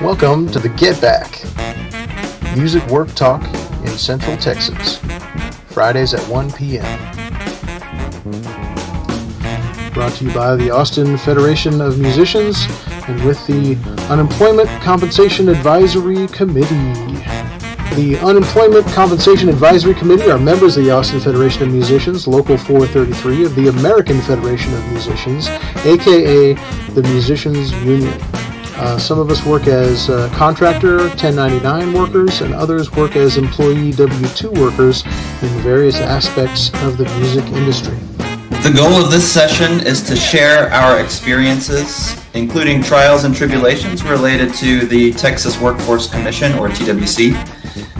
Welcome to the Get Back, music work talk in Central Texas, Fridays at 1 p.m. Brought to you by the Austin Federation of Musicians and with the Unemployment Compensation Advisory Committee. The Unemployment Compensation Advisory Committee are members of the Austin Federation of Musicians, Local 433 of the American Federation of Musicians, aka the Musicians Union. Some of us work as contractor 1099 workers, and others work as employee W-2 workers in various aspects of the music industry. The goal of this session is to share our experiences, including trials and tribulations related to the Texas Workforce Commission, or TWC,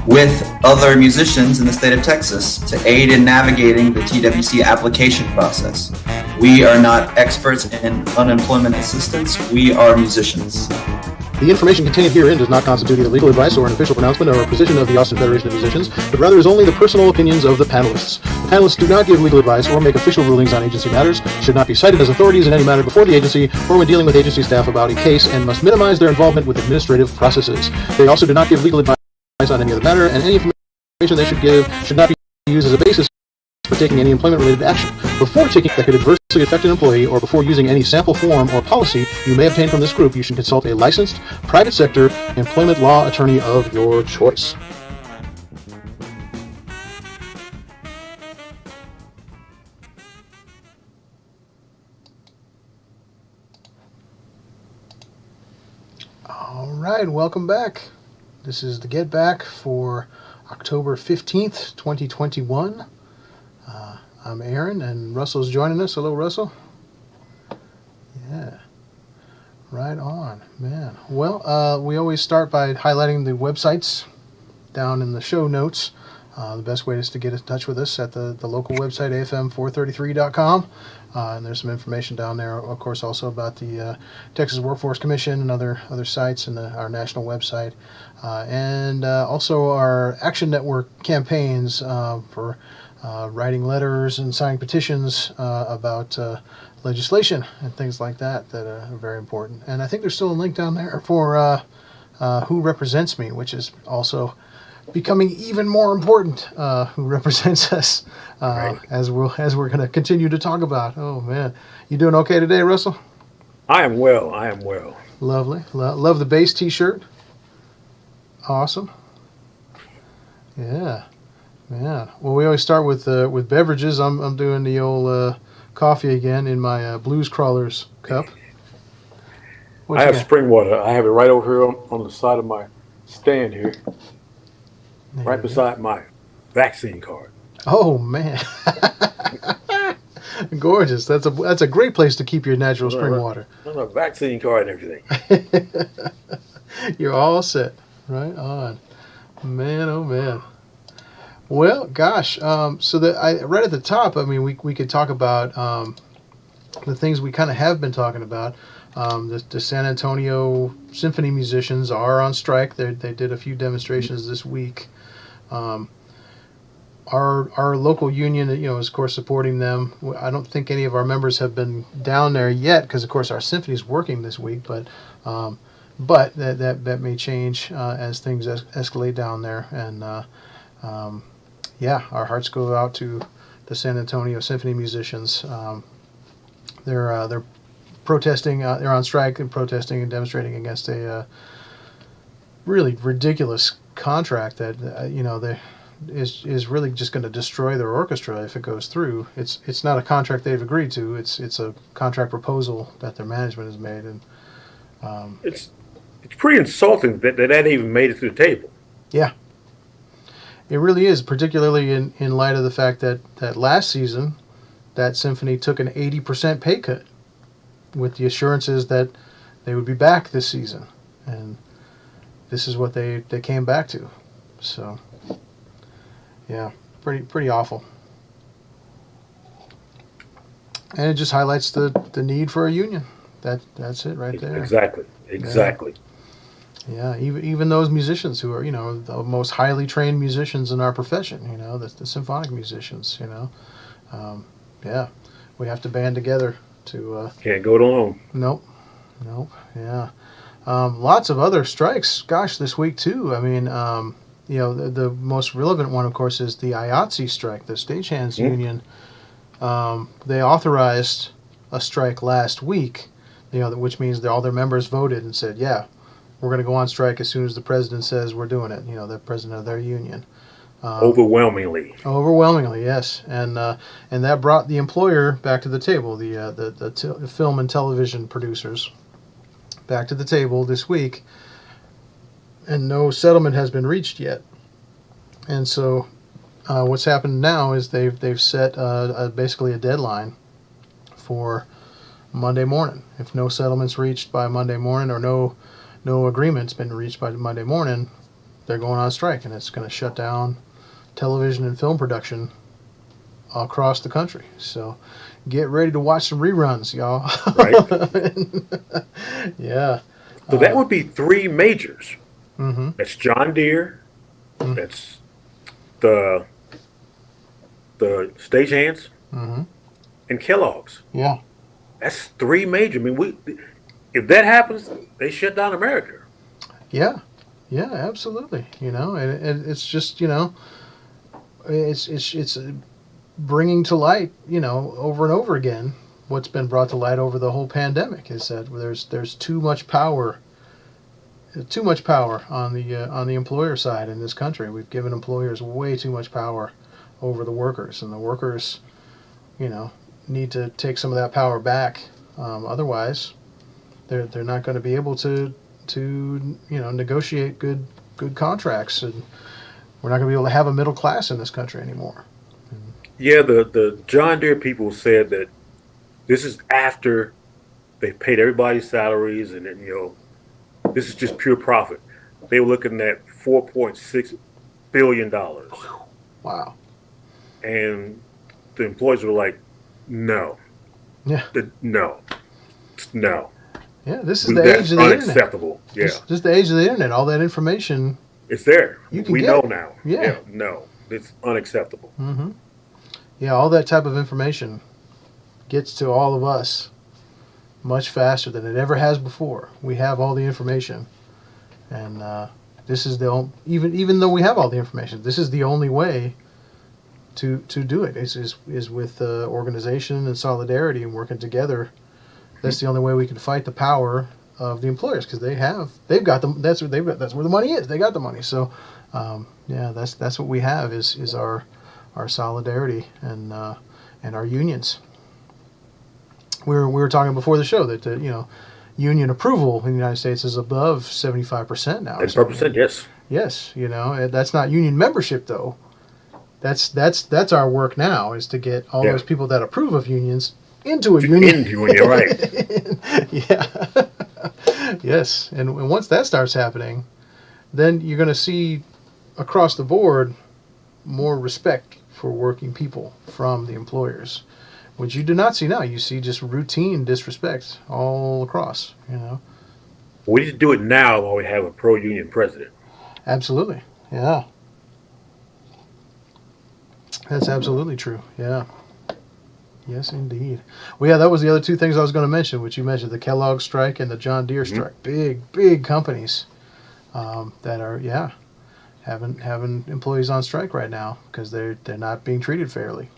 with other musicians in the state of Texas to aid in navigating the TWC application process. We are not experts in unemployment assistance. We are musicians. The information contained herein does not constitute either legal advice or an official pronouncement or a position of the Austin Federation of Musicians, but rather is only the personal opinions of the panelists. The panelists do not give legal advice or make official rulings on agency matters, should not be cited as authorities in any matter before the agency or when dealing with agency staff about a case, and must minimize their involvement with administrative processes. They also do not give legal advice on any other matter, and any information they should give should not be used as a basis for taking any employment-related action. Before taking that could adversely affect an employee, or before using any sample form or policy you may obtain from this group, you should consult a licensed private sector employment law attorney of your choice. All right, welcome back. This is the Get Back for October 15th, 2021. I'm Aaron, and Russell's joining us. Hello, Russell. Yeah, right on, man. Well, we always start by highlighting the websites down in the show notes. The best way is to get in touch with us at the local website, afm433.com. And there's some information down there, of course, also about the Texas Workforce Commission and other sites, and our national website. And also our Action Network campaigns for writing letters and signing petitions about legislation and things like that are very important. And I think there's still a link down there for Who Represents Me, which is also becoming even more important, who represents us, right, as we're going to continue to talk about. Oh, man. You doing okay today, Russell? I am well. Lovely. Love the bass t-shirt. Awesome. Yeah. Yeah. Well, we always start with beverages. I'm doing the old coffee again in my Blues Crawlers cup. I have spring water. I have it right over here on the side of my stand here, right beside my vaccine card. Oh, man. Gorgeous. That's a great place to keep your natural spring water. A vaccine card and everything. You're all set. Right on. Man, oh, man. Well, gosh, so right at the top, I mean, we could talk about the things we kind of have been talking about. The San Antonio symphony musicians are on strike. They did a few demonstrations this week. Our local union, is of course supporting them. I don't think any of our members have been down there yet because, of course, our symphony is working this week. But that may change as things escalate down there. And our hearts go out to the San Antonio symphony musicians. They're protesting. They're on strike and protesting and demonstrating against a really ridiculous contract that is really just going to destroy their orchestra if it goes through. It's not a contract they've agreed to. It's a contract proposal that their management has made, and it's pretty insulting that even made it to the table. Yeah, it really is, particularly in light of the fact that last season that symphony took an 80% pay cut with the assurances that they would be back this season, and this is what they came back to. So yeah, pretty awful. And it just highlights the need for a union. That's it right there. Exactly. Yeah, even those musicians who are, the most highly trained musicians in our profession, the symphonic musicians, we have to band together to... Can't go it alone. Nope, yeah. Lots of other strikes, gosh, this week too. I mean, the most relevant one, of course, is the Ayatsi Strike, the stagehands union. They authorized a strike last week, which means that all their members voted and said, yeah, we're going to go on strike as soon as the president says we're doing it, the president of their union. Overwhelmingly. Overwhelmingly, yes. And that brought the employer back to the table, the film and television producers back to the table this week, and no settlement has been reached yet. And so what's happened now is they've set basically a deadline for Monday morning. If no settlement's reached by Monday morning, or no agreement's been reached by Monday morning, they're going on strike, and it's going to shut down television and film production across the country. So get ready to watch some reruns, y'all. Right. Yeah. So that would be three majors. Mm-hmm. That's John Deere. Mm-hmm. That's the stagehands. Mm-hmm. And Kellogg's. Yeah. That's three major. I mean, if that happens, they shut down America. Yeah. Yeah, absolutely. And it's just, it's bringing to light, over and over again, what's been brought to light over the whole pandemic is that there's too much power on the employer side in this country. We've given employers way too much power over the workers, and the workers, need to take some of that power back. Otherwise, they're not going to be able to negotiate good contracts, and we're not going to be able to have a middle class in this country anymore. Yeah, the John Deere people said that this is after they paid everybody's salaries, and this is just pure profit. They were looking at $4.6 billion. Wow. And the employees were like, no. Yeah. No. Yeah, this is the age of the internet. Unacceptable. Yeah. This is the age of the internet. All that information. It's there. We know now. Yeah. No. It's unacceptable. Mm-hmm. Yeah, all that type of information gets to all of us much faster than it ever has before. We have all the information, and this is even though we have all the information, this is the only way to do it. Is with organization and solidarity and working together. That's the only way we can fight the power of the employers, because they've got them. That's where the money is. They got the money. So that's what we have is our solidarity and our unions. We were talking before the show that union approval in the United States is above 75% now. 75%, yes. Yes, that's not union membership though. That's our work now, is to get all those people that approve of unions into a union. Right. Yeah. Yes, and once that starts happening, then you're going to see across the board more respect for working people from the employers, which you do not see now. You see just routine disrespect all across. We need to do it now while we have a pro-union president. Absolutely. Yeah. That's absolutely true. Yeah. Yes, indeed. Well, yeah, that was the other two things I was going to mention, which you mentioned, the Kellogg strike and the John Deere strike. Big companies that are, having employees on strike right now because they're not being treated fairly.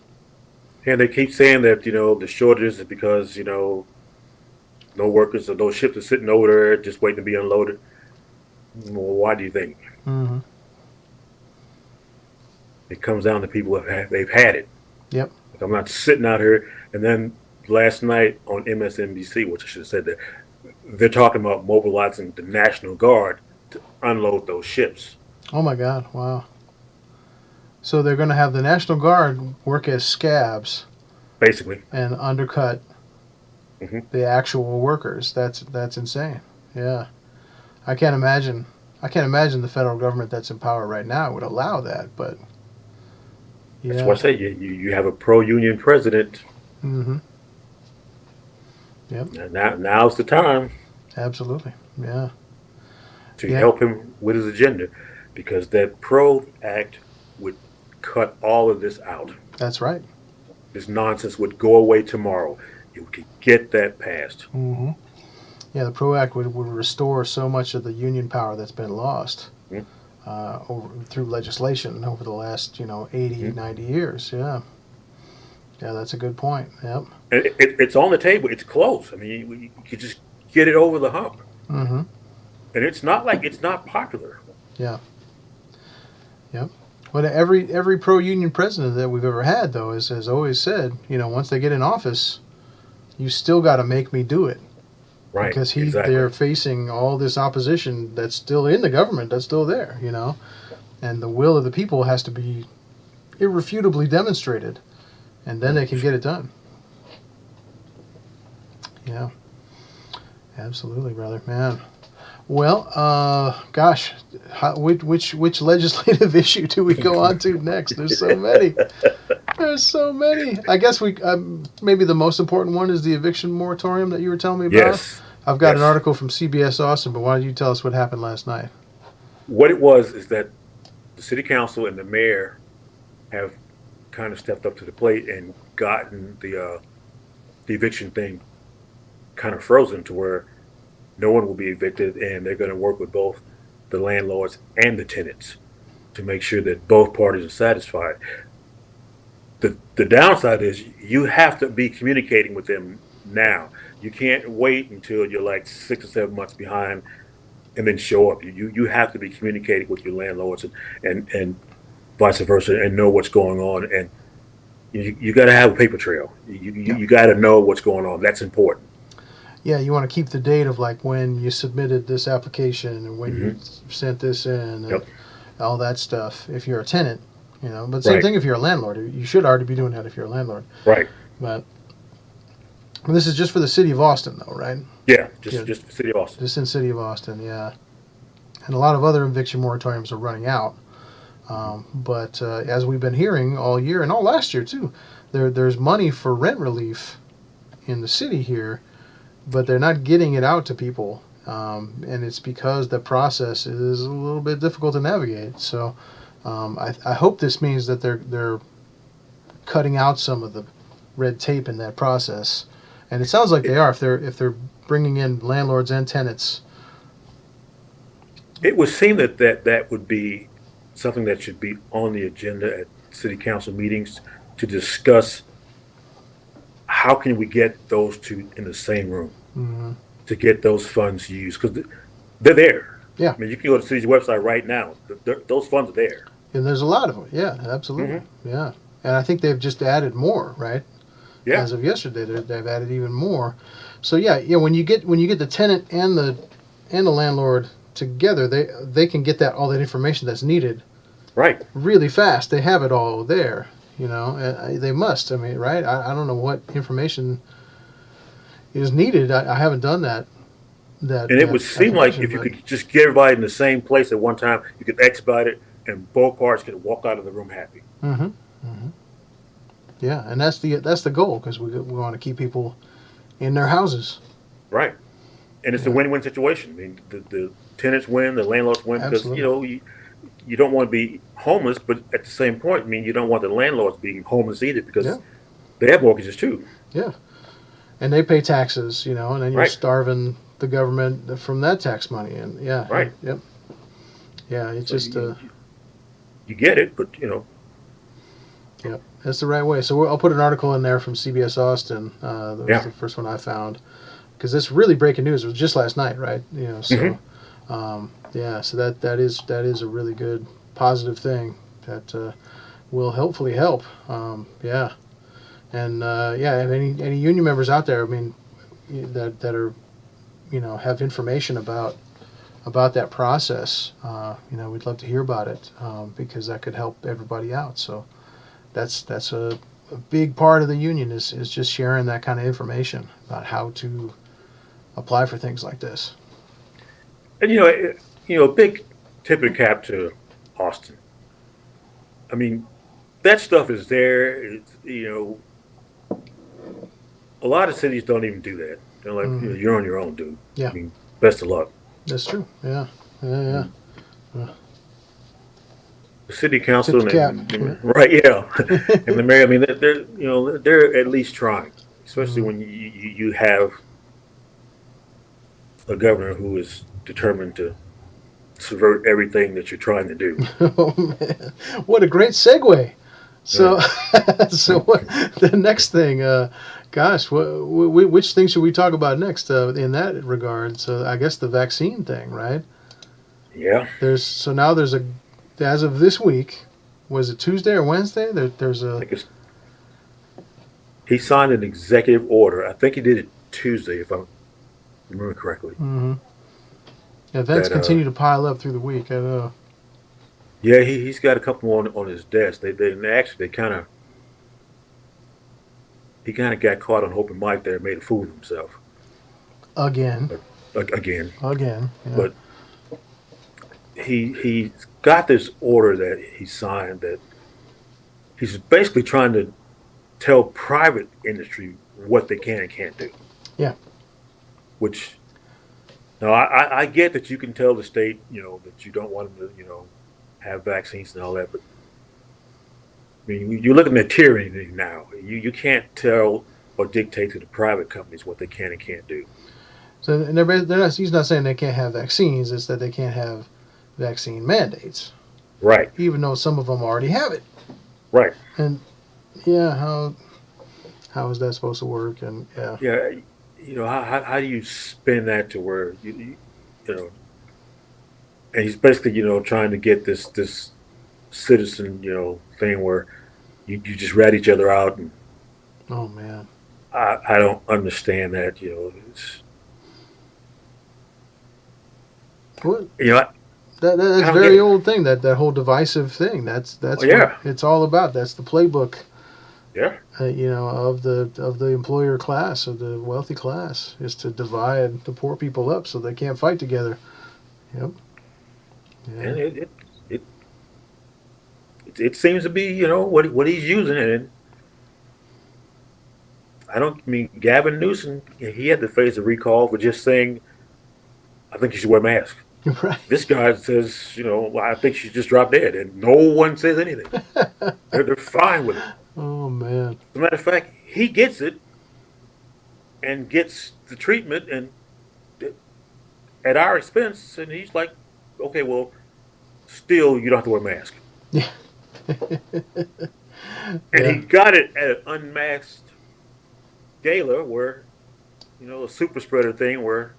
And they keep saying that, the shortage is because, no workers or those ships are sitting over there just waiting to be unloaded. Well, why do you think? Mm-hmm. It comes down to people they've had it. Yep. I'm not sitting out here. And then last night on MSNBC, which I should have said that, they're talking about mobilizing the National Guard to unload those ships. Oh my God! Wow. So they're going to have the National Guard work as scabs, basically, and undercut the actual workers. That's insane. Yeah, I can't imagine the federal government that's in power right now would allow that. But yeah. That's what I say. You have a pro-union president. Mm-hmm. Yep. Now's the time. Absolutely. Yeah. To help him with his agenda, because that PRO Act would cut all of this out. That's right. This nonsense would go away tomorrow. You could get that passed. Mm-hmm. Yeah, the PRO Act would restore so much of the union power that's been lost Mhm. through legislation over the last 80, Mhm. 90 years. Yeah, yeah, that's a good point. Yep. And it's on the table. It's close. I mean, you could just get it over the hump. Mm-hmm. And it's not like it's not popular. Yeah. Yep. But every pro union president that we've ever had, though, has always said, once they get in office, you still got to make me do it, Right. because Exactly. they're facing all this opposition that's still in the government, that's still there, and the will of the people has to be irrefutably demonstrated, and then they can get it done. Yeah, absolutely, brother, man. Well, gosh, which legislative issue do we go on to next? There's so many. There's so many. I guess maybe the most important one is the eviction moratorium that you were telling me about. Yes. I've got an Yes. article from CBS Austin, but why don't you tell us what happened last night? What it was is that the city council and the mayor have kind of stepped up to the plate and gotten the eviction thing kind of frozen to where no one will be evicted, and they're going to work with both the landlords and the tenants to make sure that both parties are satisfied. The downside is you have to be communicating with them now. You can't wait until you're like 6 or 7 months behind and then show up. You have to be communicating with your landlords and vice versa, and know what's going on. And you got to have a paper trail. Yeah. You got to know what's going on. That's important. Yeah, you want to keep the date of like when you submitted this application and when you Hmm. sent this in and Yep. all that stuff. If you're a tenant, but same Right. thing if you're a landlord. You should already be doing that if you're a landlord. Right. But this is just for the city of Austin, though, right? Yeah. Yeah. Just the city of Austin. Just in city of Austin, yeah. And a lot of other eviction moratoriums are running out. But as we've been hearing all year and all last year too, there's money for rent relief in the city here, but they're not getting it out to people, and it's because the process is a little bit difficult to navigate. So I hope this means that they're cutting out some of the red tape in that process, and it sounds like they are if they're bringing in landlords and tenants. It would seem that would be something that should be on the agenda at city council meetings to discuss how can we get those two in the same room Mhm. to get those funds used, because they're there. Yeah. I mean, you can go to the city's website right now. Those funds are there. And there's a lot of them. Yeah, absolutely. Yeah, and I think they've just added more, right? Yeah. As of yesterday, they've added even more. So yeah, when you get the tenant and the landlord together, they can get all that information that's needed Right. really fast. They have it all there. They must. I mean, right? I don't know what information is needed. I haven't done that. And it would seem like if you could just get everybody in the same place at one time, you could expedite it, and both parties could walk out of the room happy. Mm-hmm. Mm-hmm. Yeah, and that's the goal, because we want to keep people in their houses. Right. And it's a win-win situation. I mean, the tenants win, the landlords win, because Absolutely. you don't want to be homeless, but at the same point, I mean, you don't want the landlords being homeless either, because Yeah. they have mortgages too. Yeah, and they pay taxes, and then you're Right. starving the government from that tax money, and yeah, Right. yep, yeah. It's So just you get it, but yeah, that's the right way. So I'll put an article in there from CBS Austin. That was Yeah. the first one I found, because it's really breaking news. It was just last night, right? So yeah, so that is a really good positive thing that will hopefully help. Yeah, and yeah, if any union members out there, I mean, that are have information about that process, we'd love to hear about it, because that could help everybody out. So that's a big part of the union is just sharing that kind of information about how to apply for things like this. and a big tip of the cap to Austin. I mean, that stuff is there. It's, a lot of cities don't even do that. They're like, Mhm. you're on your own, dude. Yeah. I mean, best of luck. That's true. Yeah, yeah, yeah. The city council Tip the and right, yeah, and the mayor. I mean, they're at least trying, especially Mhm. when you have a governor who is determined to subvert everything that you're trying to do. Oh man, what a great segue. So, Yeah. so what, the next thing, gosh, which thing should we talk about next in that regard? So, I guess the vaccine thing, right? Yeah. Now there's as of this week, was it Tuesday or Wednesday? There's I a think he signed an executive order. I think he did it Tuesday, if I remember correctly. mhm. Events That continue to pile up through the week. I know. yeah, he's got a couple on his desk. They kind of he kind of got caught on open mic there and made a fool of himself Again, again. again. Yeah. But he got this order that he signed that he's basically trying to tell private industry what they can and can't do. Yeah. Which now I get that you can tell the state, that you don't want them to, have vaccines and all that, but I mean, you're looking at tyranny now. You can't tell or dictate to the private companies what they can and can't do. So he's not saying they can't have vaccines. It's that they can't have vaccine mandates, Right, even though some of them already have it. right. And yeah, how is that supposed to work? And yeah, Yeah, how do you spin that to where you know, and he's basically trying to get this citizen thing where you just rat each other out, and oh man, I don't understand that. what You know, I that's a don't get very it. old thing. That whole divisive thing. That's Oh, what yeah, it's all about. That's the playbook. yeah, Of the employer class, of the wealthy class, is to divide the poor people up so they can't fight together. Yep. Yeah. and it it seems to be what he's using, and I don't mean Gavin Newsom. He had to face a recall for just saying, "I think you should wear a mask." Right. This guy says, "Well, I think she should just drop dead," and no one says anything. They're fine with it. Oh man. As a matter of fact, he gets it and gets the treatment and at our expense, and he's like, "Okay, well, still you don't have to wear a mask." Yeah. And he Yeah. got it at an unmasked gala where, a super spreader thing where,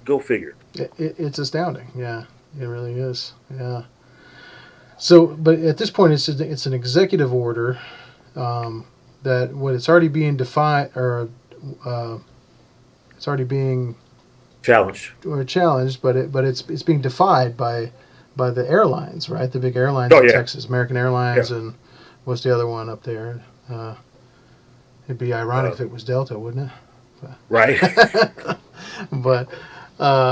go figure. It's astounding. Yeah, it really is. Yeah. So, but at this point, it's an executive order that when it's already being defined uh, it's already being Challenge. or challenged, but it's being defied by the airlines, right? The big airlines Oh, in yeah. Texas, American Airlines, Yeah. and what's the other one up there? It'd be ironic Uh, if it was Delta, wouldn't right. it? But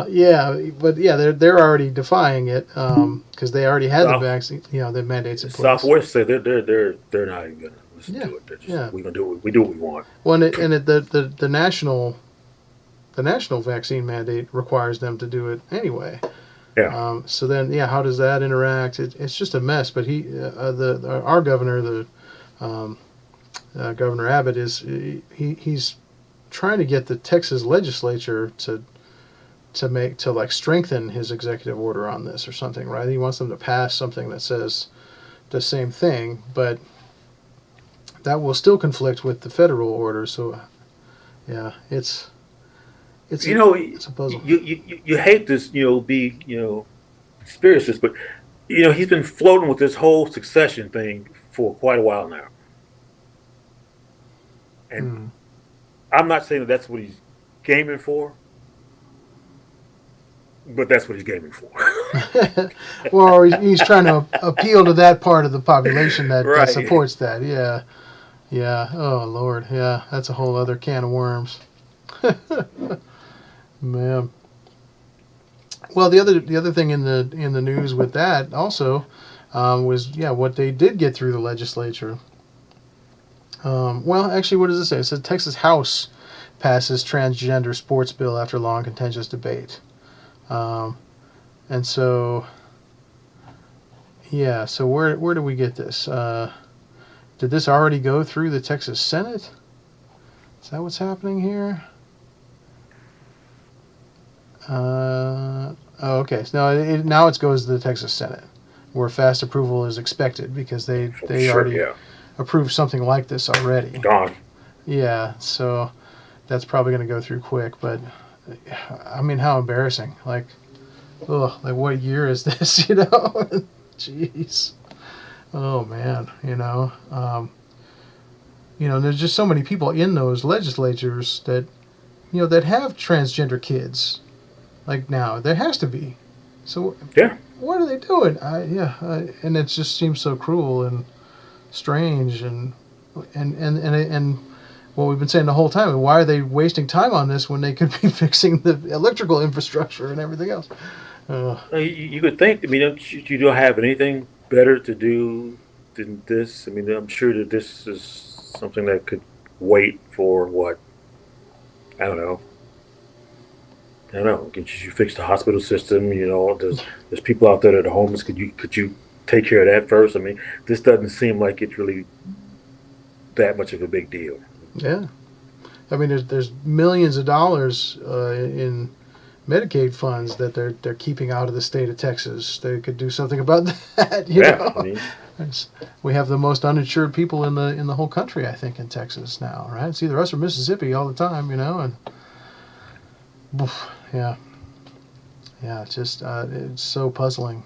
yeah, they're already defying it because they already had the South, vaccine, the mandates in place. Southwest say they're not even gonna listen Yeah, to it. They're just yeah. we're gonna do it. We do what we want. Well, the national vaccine mandate requires them to do it anyway. Yeah. So then, yeah, how does that interact? It's just a mess. But our governor, Governor Abbott, he's trying to get the Texas legislature to strengthen his executive order on this or something, right? He wants them to pass something that says the same thing, but that will still conflict with the federal order. So, yeah, it's it's a puzzle. you hate this, be conspiracist, but he's been floating with this whole succession thing for quite a while now, and Mm. I'm not saying that that's what he's gaming for, but that's what he's gaming for. Well, he's trying to appeal to that part of the population that Right. supports that. Yeah, yeah. Oh Lord, yeah. That's a whole other can of worms. Man. Well, the other thing in the news with that also was what they did get through the legislature. Well, actually, what does it say? It says Texas House passes transgender sports bill after long contentious debate. And so, yeah. So where do we get this? Did this already go through the Texas Senate? Is that what's happening here? Oh, okay. So now it goes to the Texas Senate, where fast approval is expected because they Sure, already yeah. approved something like this already. Gone. Yeah, so that's probably going to go through quick. But I mean, how embarrassing! Like, oh, like what year is this? Jeez. Oh man, there's just so many people in those legislatures that that have transgender kids. Like now, there has to be. So Yeah. what are they doing? And it just seems so cruel and strange and what we've been saying the whole time. Why are they wasting time on this when they could be fixing the electrical infrastructure and everything else? You could think. I mean, you don't have anything better to do than this. I mean, I'm sure that this is something that could wait for what? I don't know. I don't know. Could you fix the hospital system? There's people out there that are homeless. Could you take care of that first? I mean, this doesn't seem like it's really that much of a big deal. Yeah, I mean, there's millions of dollars in Medicaid funds that they're keeping out of the state of Texas. They could do something about that. Yeah. I mean, We have the most uninsured people in the whole country, I think, in Texas now, right? It's either us or Mississippi all the time, and yeah, it's just it's so puzzling.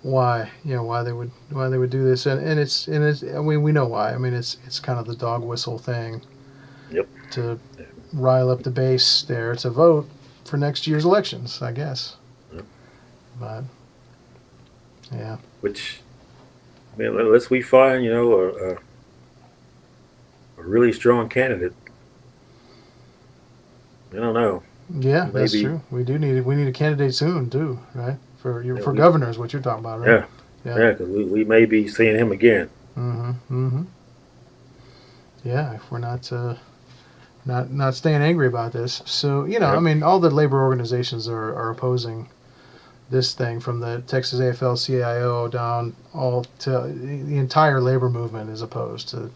Why they would do this, and it's I mean, we know why. I mean, it's kind of the dog whistle thing yep. to rile up the base there to vote for next year's elections, I guess. Yep. But yeah, Which, I mean, unless we find a really strong candidate, I don't know. yeah, that's Maybe. true. We need a candidate soon too, right? Yeah, For governor is what you're talking about, right? yeah. Yeah, because we may be seeing him again. Mm-hmm. Mm-hmm. Yeah, if we're not staying angry about this. So, I Yep. mean, all the labor organizations are opposing this thing, from the Texas AFL-CIO down all to the entire labor movement is opposed to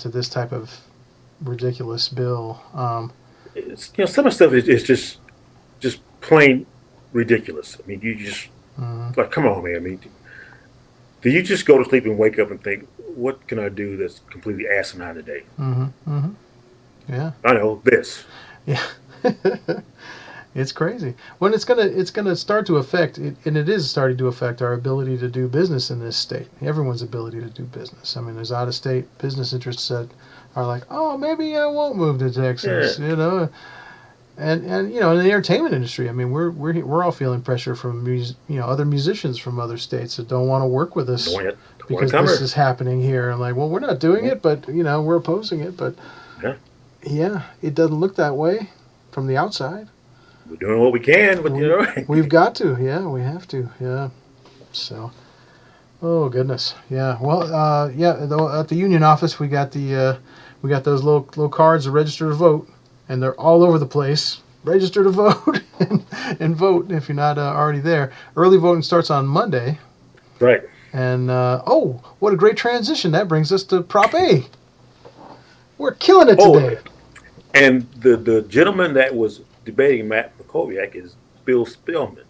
this type of ridiculous bill. Some of the stuff is just plain ridiculous. I mean, you just Mhm. like, come on, man. I mean, do you just go to sleep and wake up and think, what can I do that's completely asinine today? Mhm. Mhm. Yeah. I know this. Yeah. It's crazy. When it's gonna start to affect it, and it is starting to affect our ability to do business in this state. Everyone's ability to do business. I mean, there's out of state business interests that are like, oh, maybe I won't move to Yeah, Texas, and in the entertainment industry. I mean, we're all feeling pressure from other musicians from other states that don't want to work with us don't want to because come this here. is happening here. And like, well, we're not doing it, but we're opposing it. But Yeah, yeah, it doesn't look that way from the outside. we're doing what we can, but We've got to, yeah, we have to, yeah. So, oh goodness, yeah. Well, at the union office, we got those little cards to register to vote, and they're all over the place. Register to vote and vote if you're not already there. Early voting starts on Monday, right. and oh, what a great transition! That brings us to Prop A. We're killing it Oh, today. and the gentleman that was debating Matt McCoviak is Bill Spillman.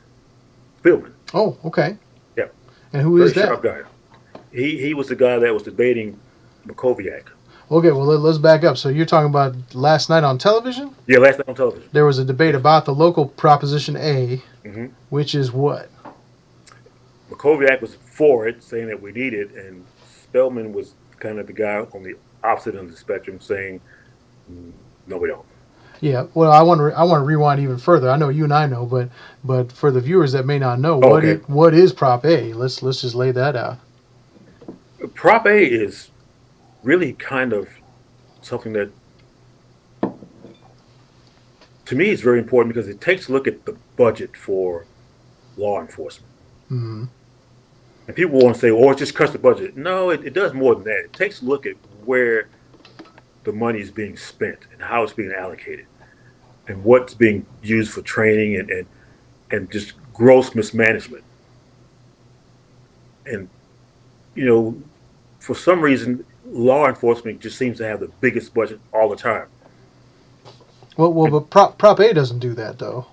Spillman. Oh, okay. Yeah, And who very is that? sharp guy. He was the guy that was debating McCoviak. Okay, well, let's back up. So you're talking about last night on television? Yeah, last night on television. There was a debate about the local Proposition A, hmm which is what? McCoviak was for it, saying that we need it, and Spellman was kind of the guy on the opposite end of the spectrum, saying, no, we don't. Yeah, well, I want to rewind even further. I know you and I know, but for the viewers that may not know, Oh, okay. what is Prop A? Let's just lay that out. Prop A is really kind of something that, to me, is very important because it takes a look at the budget for law enforcement. Hmm. And people want to say, oh, it just cuts the budget. No, it does more than that. It takes a look at where the money is being spent and how it's being allocated and what's being used for training and just gross mismanagement. And, for some reason, law enforcement just seems to have the biggest budget all the time. Well, but Prop A doesn't do that though.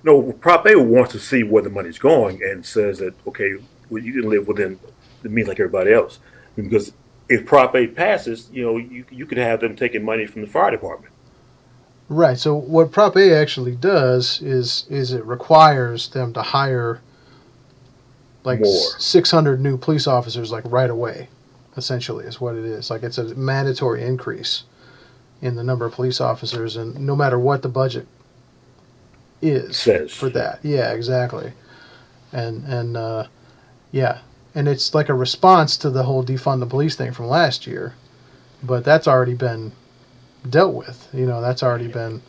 No, Prop A wants to see where the money's going and says that, okay, well, you can live within the means like everybody else. Because if Prop A passes, you could have them taking money from the fire department. Right. So what Prop A actually does is it requires them to hire like More. 600 new police officers like right away. Essentially, is what it is. Like it's a mandatory increase in the number of police officers, and no matter what the budget is Says. for that. Yeah, exactly. And yeah, and it's like a response to the whole defund the police thing from last year, but that's already been dealt with. That's already been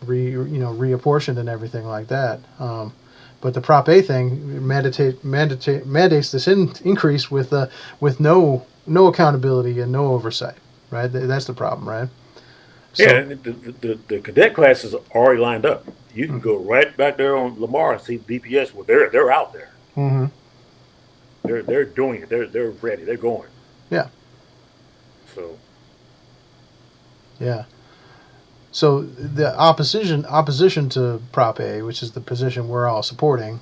reapportioned and everything like that. But the Prop A thing mandates this increase with no accountability and no oversight. Right, that's the problem, right? So, Yeah, and the cadet classes are already lined up. You can go right back there on Lamar and see DPS. Well, they're out there. Mm-hmm. They're doing it. They're ready. They're going. Yeah. So. Yeah. So the opposition to Prop A, which is the position we're all supporting,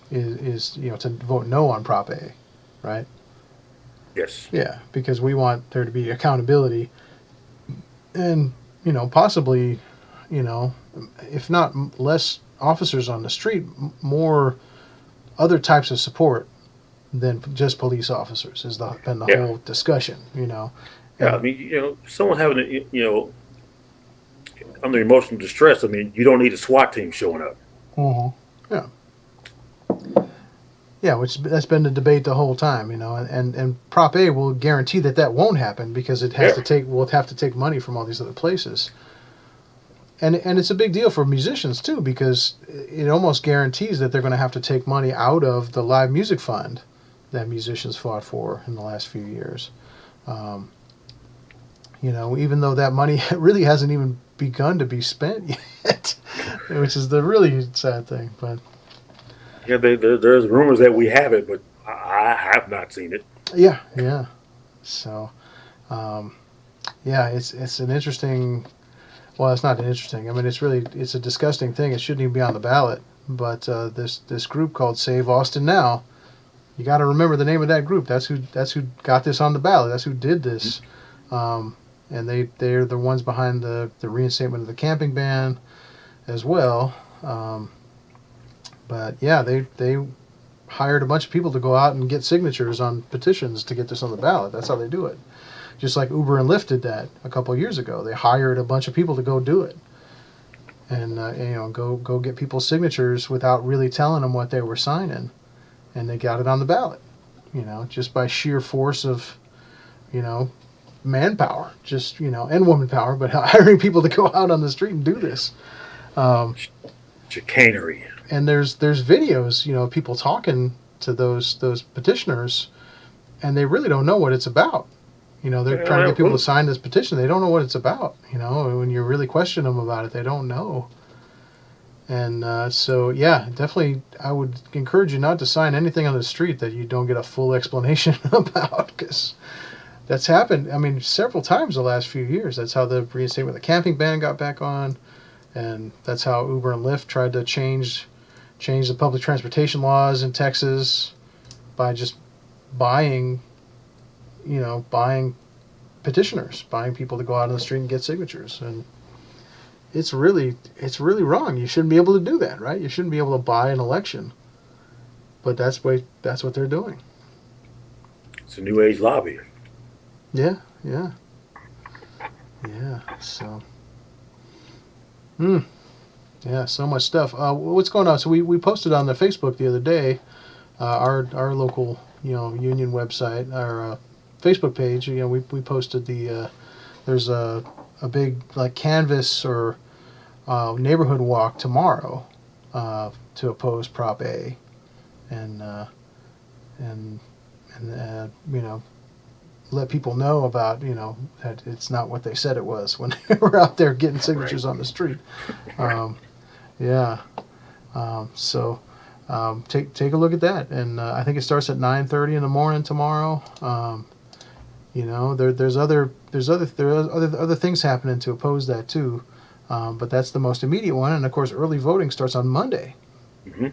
is to vote no on Prop A, right? Yes. Yeah, because we want there to be accountability, and possibly, if not less officers on the street, more other types of support than just police officers has been the whole discussion. Yeah, I mean, someone having under emotional distress. I mean, you don't need a SWAT team showing up. Mm-hmm. Yeah. Yeah, that's been the debate the whole time, and Prop A will guarantee that won't happen because it has we'll have to take money from all these other places. And it's a big deal for musicians too, because it almost guarantees that they're going to have to take money out of the live music fund that musicians fought for in the last few years. Even though that money really hasn't even begun to be spent yet, which is the really sad thing. But yeah, there's rumors that we have it, but I have not seen it. Yeah. So, it's an interesting. Well, it's not interesting. I mean, it's a disgusting thing. It shouldn't even be on the ballot. But this group called Save Austin Now, you got to remember the name of that group. That's who got this on the ballot. That's who did this. And they're the ones behind the reinstatement of the camping ban as well. But yeah, they hired a bunch of people to go out and get signatures on petitions to get this on the ballot. That's how they do it. Just like Uber and Lyft did that a couple of years ago. They hired a bunch of people to go do it. And go get people's signatures without really telling them what they were signing. And they got it on the ballot. Just by sheer force of, manpower, and woman power, but hiring people to go out on the street and do this. Chicanery. And there's videos, people talking to those petitioners, and they really don't know what it's about. They're trying to get people to sign this petition. They don't know what it's about. When you really question them about it, they don't know. And so, yeah, definitely, I would encourage you not to sign anything on the street that you don't get a full explanation about, because that's happened, I mean, several times the last few years. That's how the reinstatement of the camping ban got back on, and that's how Uber and Lyft tried to change the public transportation laws in Texas by just buying petitioners, buying people to go out on the street and get signatures. And it's really wrong. You shouldn't be able to do that, right? You shouldn't be able to buy an election. But that's what they're doing. It's a new age lobby. Yeah. So, yeah, so much stuff. What's going on? So we posted on the Facebook the other day, our local union website, our Facebook page. We posted there's a big like canvas or neighborhood walk tomorrow to oppose Prop A, and let people know about that it's not what they said it was when they were out there getting signatures on the street. So take a look at that, and I think it starts at 9:30 in the morning tomorrow. There's other things happening to oppose that too. But that's the most immediate one, and of course, early voting starts on Monday, Hmm.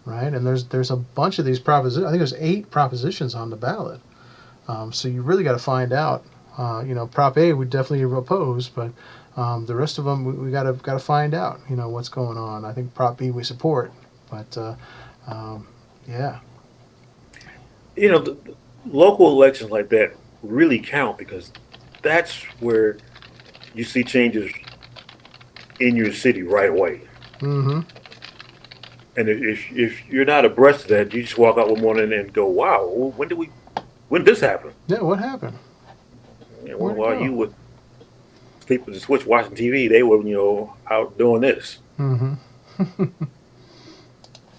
right? And there's a bunch of these propositions. I think there's 8 propositions on the ballot. So you really got to find out. Prop A we definitely oppose, but the rest of them we got to find out. What's going on. I think Prop B we support, but yeah. The local elections like that really count because that's where you see changes in your city right away. Mm-hmm. And if you're not abreast of that, you just walk out one morning and go, "Wow, when did this happen?" Yeah. What happened? Where'd it While go? you would sleep with the switch watching TV, they were out doing this Mm-hmm.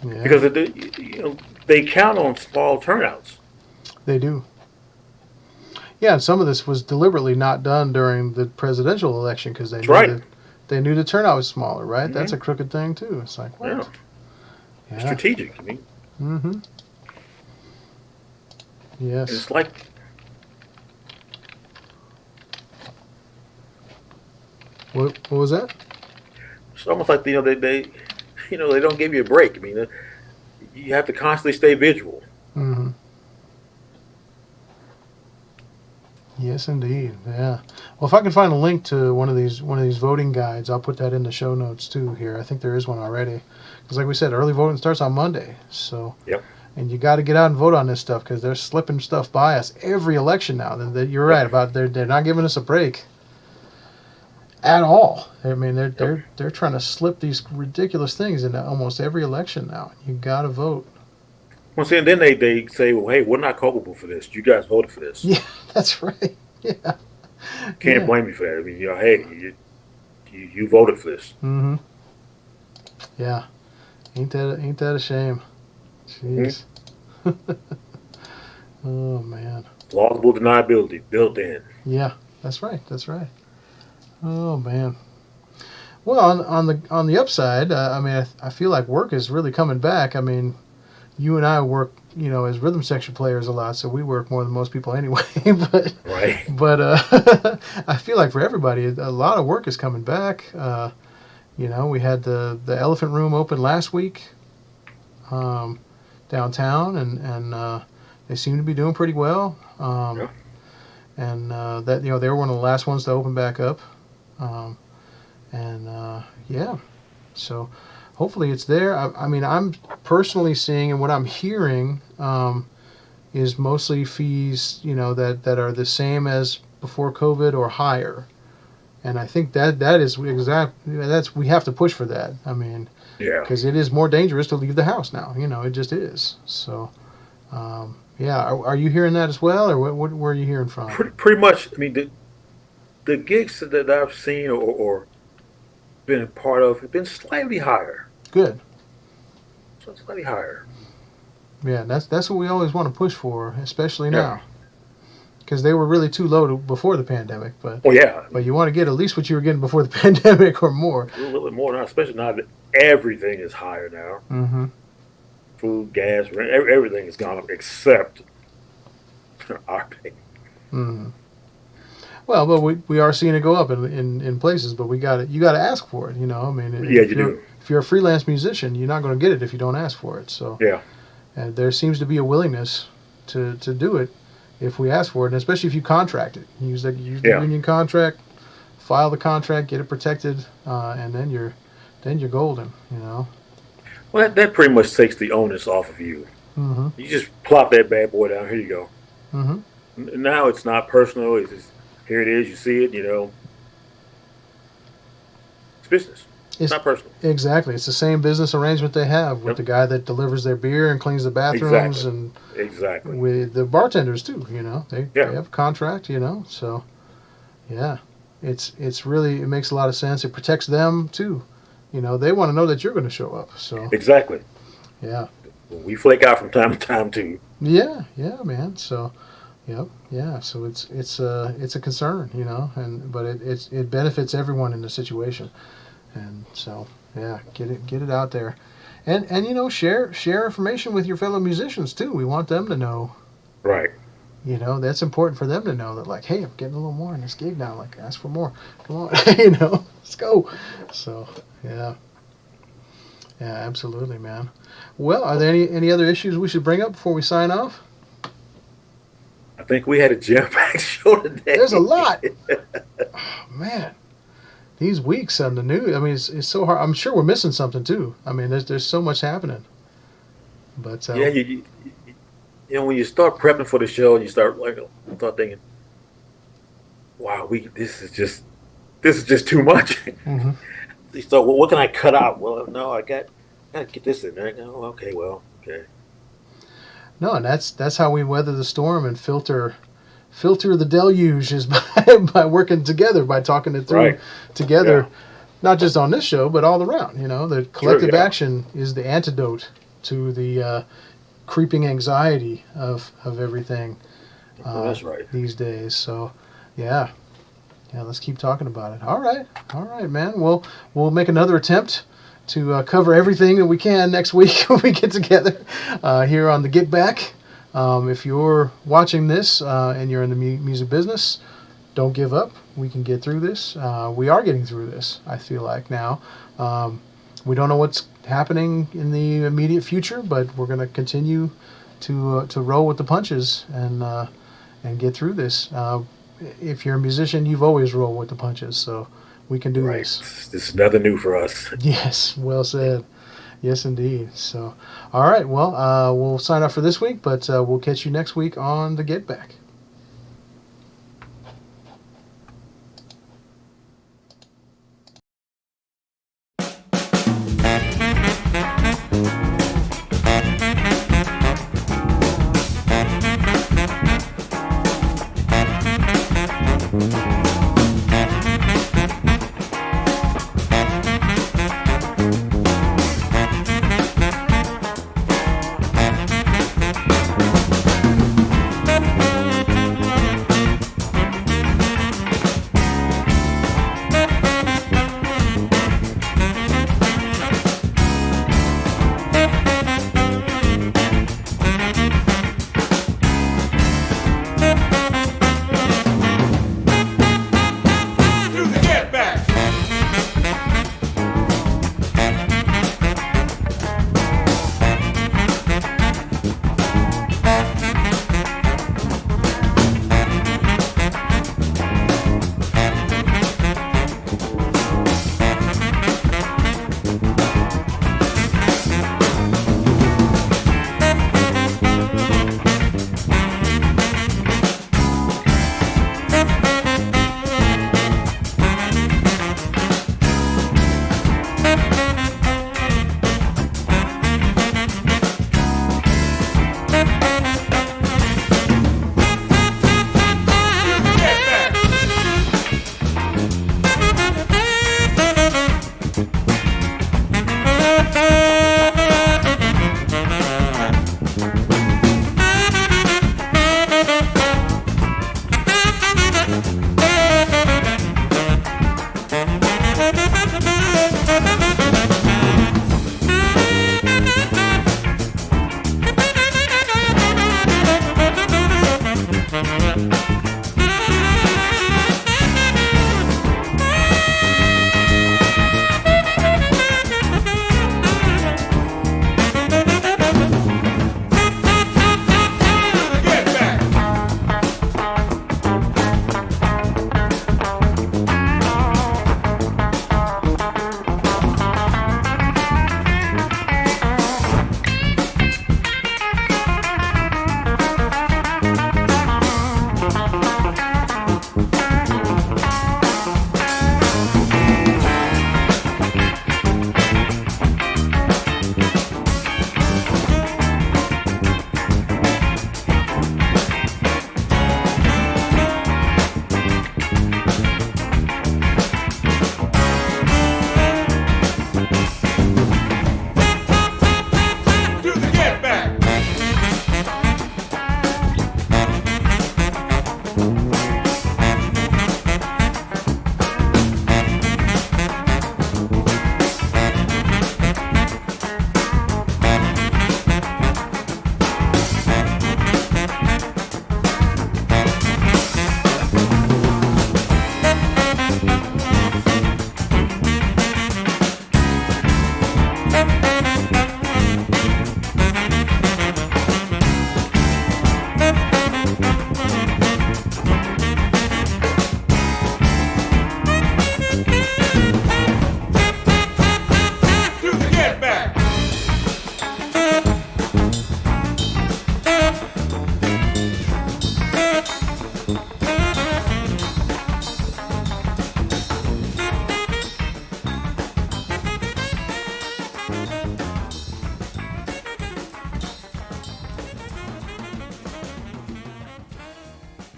Yeah. because they count on small turnouts. They do. Yeah, and some of this was deliberately not done during the presidential election because That's right. they knew the turnout was smaller, right? Mm-hmm. That's a crooked thing too. It's like what? Yeah, Yeah. strategic. I mean, Mm-hmm. Yes. it's like What was that? it's almost like they they don't give you a break. I mean, you have to constantly stay vigilant. Mm-hmm. Yes, indeed. Yeah. Well, if I can find a link to one of these voting guides, I'll put that in the show notes too. Here, I think there is one already. Because, like we said, early voting starts on Monday. So. Yep. And you got to get out and vote on this stuff because they're slipping stuff by us every election now. You're right about they're not giving us a break at all. I mean, they're trying to slip these ridiculous things into almost every election now. You got to vote. Well, see, and then they say, "Well, hey, we're not culpable for this. You guys voted for this. Yeah, that's right. Yeah. Can't blame me for that. I mean, hey, you voted for this." Mm-hmm. Yeah. Ain't that a shame? Jeez. Mm-hmm. Oh man. Plausible deniability built in. Yeah, that's right. That's right. Oh man. Well, on the upside, I mean, I feel like work is really coming back. I mean, you and I work, as rhythm section players a lot, so we work more than most people anyway. but Right. but I feel like for everybody, a lot of work is coming back. We had the Elephant Room open last week downtown, and they seem to be doing pretty well. Yeah. And that they were one of the last ones to open back up. Yeah, so hopefully it's there. I mean, I'm personally seeing, and what I'm hearing is mostly fees, that are the same as before COVID or higher. And I think that is we have to push for that. I mean, Yeah. because it is more dangerous to leave the house now. It just is. So, yeah. Are you hearing that as well, or what where are you hearing from? Pretty much. I mean, the gigs that I've seen or been a part of have been slightly higher. Good. So slightly higher. Yeah, that's what we always want to push for, especially Yeah. now, because they were really too low before the pandemic. But Oh yeah, you want to get at least what you were getting before the pandemic or more. a little bit more now, especially now that everything is higher now. Mm-hmm. Food, gas, rent, everything has gone up except our pay. Mm-hmm. Well, but we are seeing it go up in places, but you got to ask for it. I mean, Yeah, you do. If you're a freelance musician, you're not going to get it if you don't ask for it. So Yeah. and there seems to be a willingness to do it if we ask for it, and especially if you contract it. Use the union contract, file the contract, get it protected, and then you're golden. Well, that pretty much takes the onus off of you. Mm-hmm. You just plop that bad boy down. Here you go. Mm-hmm. Now it's not personal. It's just, here it is. You see it. It's business. It's not personal. Exactly. It's the same business arrangement they have with the guy that delivers their beer and cleans the bathrooms, Exactly. and with the bartenders too. They have a contract. So yeah, it's really, it makes a lot of sense. It protects them too. They want to know that you're going to show up. So Exactly. yeah. We flake out from time to time too. Yeah, man. So, yep, yeah. So it's a concern, but it benefits everyone in the situation, and so yeah, get it out there, and share information with your fellow musicians too. We want them to know. Right. That's important for them to know that, like, hey, I'm getting a little more in this gig now. Like, ask for more. Come on, Let's go. So, yeah. Yeah, absolutely, man. Well, are there any other issues we should bring up before we sign off? I think we had a jam-packed show today. There's a lot. Oh, man. These weeks on the news, I mean, it's so hard. I'm sure we're missing something, too. I mean, there's so much happening. But Yeah, you know, when you start prepping for the show, you start thinking, wow, this is just too much. mhm. You start, well, what can I cut out? Well, no, I gotta get this in there. Oh, okay, well, okay. No, and that's how we weather the storm and filter the deluge is by working together, by talking it through Right. together, Yeah. not just on this show, but all around. You know, the collective yeah. action is the antidote to the creeping anxiety of everything That's right. these days. So, yeah, let's keep talking about it. All right, man. We'll make another attempt to cover everything that we can next week when we get together here on the Get Back. If you're watching this and you're in the music business, don't give up. We can get through this. We are getting through this, I feel like now. We don't know what's happening in the immediate future, but we're going to continue to roll with the punches and get through this. If you're a musician, you've always rolled with the punches, so we can do this. This is nothing new for us. Yes, well said. Yes, indeed. So, all right, well, we'll sign off for this week, but we'll catch you next week on the Get Back.